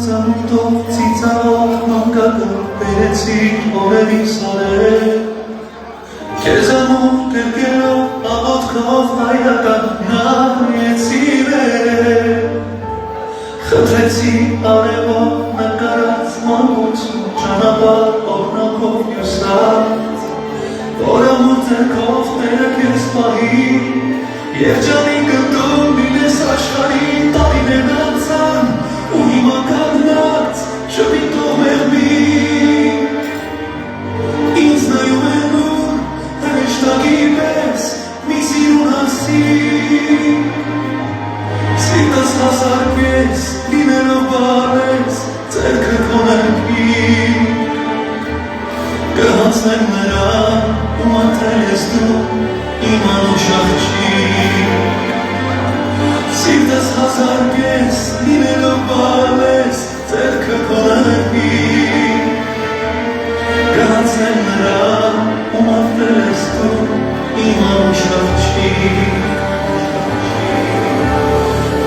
ծանուտով ծիծաղով մանկական բերեցին օրերի սարեր Քեզ ամուր կրկելով աղոթքով հայրական նայեցի վեր Խնդրեցի արևով նկարած մանկություն ճանապարհ օրհնանքով հյուսած Որ ամուր ձեռքով տերը քեզ պահի Եվ ջանի գտում լինես աշխարհի տարիներն անցան ու հիմա կանգնած շպիտով մեղմին Ինձ նայում են ուր հրեշտակի պես մի սիրուն հասցին Սիրտս հասարկես լինելով բարես ձեռքը կոներքին Կհանցնեմ նրան ու մատել ես դու իմ անուշ աղջիկ Սիրտս հասարկես լինելով բարես ձեռքը կոներքին Կհանցնեմ նրան ու մատել ես դու իմ անուշ աղջիկ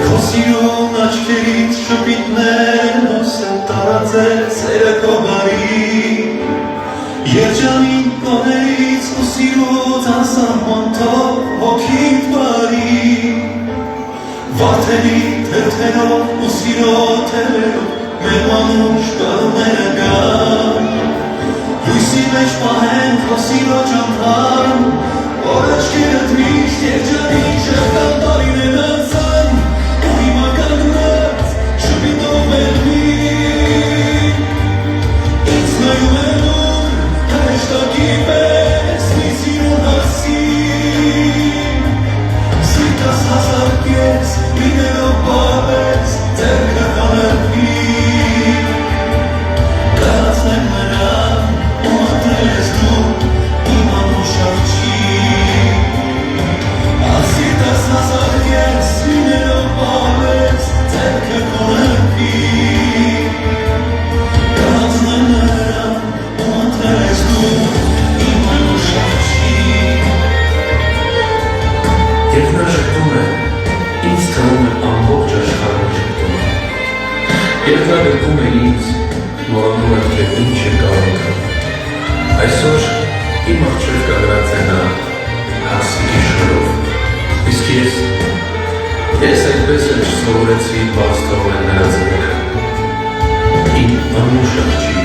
Քո սիրուն աչքերից շպիտներ հոս են տարածել սերը քո բարի Երջանին կոներից ու սիրուց անսահման թող հոգիդ բարի Վարդերի թերթերով ու սիրո թևերով մեր մանուշ կարումները գան Լույսի մեջ պահեն քո սիրո ճամփան Որ աչքերդ միշտ երջանին շեղկան տարիներ անցան Ու հիմա կանգնած շպիտով մեղմին Ինձ նայում են ուր հրեշտակի պես մի սիրուն հասցին Սիրտս հասարկես լինելով բարես ձեռքը կոներքին Կհանցնեմ նրան ու մատել ես դու իմ անուշ աղջիկ Սիրտս հասարկես լինելով բարես ձեռքը կոներքին Կհանցնեմ նրան ու մատել ես դու իմ անուշ աղջիկ Երբ նա շփում է, ինձ թվում է ամբողջ աշխարհը շփում Երբ նա գրկում է ինձ, մոռանում եմ, թե ինչ է կառուցել Այսօր իմ առջև կանգնած է նա հասցիկի շնորհով Իսկ ես այդպես էլ չսովորեցի բաց թողնել նրա ձեռքը Իմ անուշ աղջիկ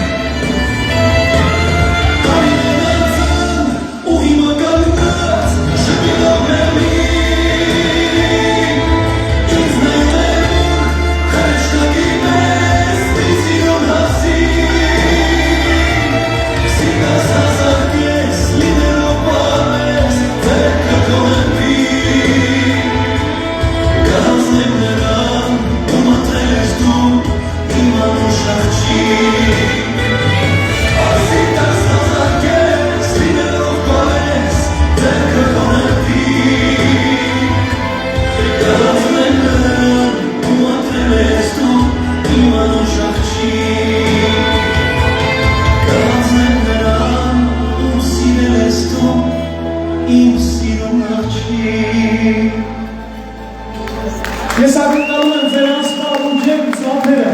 Ես ակնկալում եմ ձեր անսպառ ուժեղ ծափերը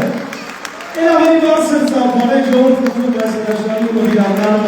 Էլ ավելի բարձր ծափ, անեք ժողովուրդ կտում ես հրաշքանի ու հիրանան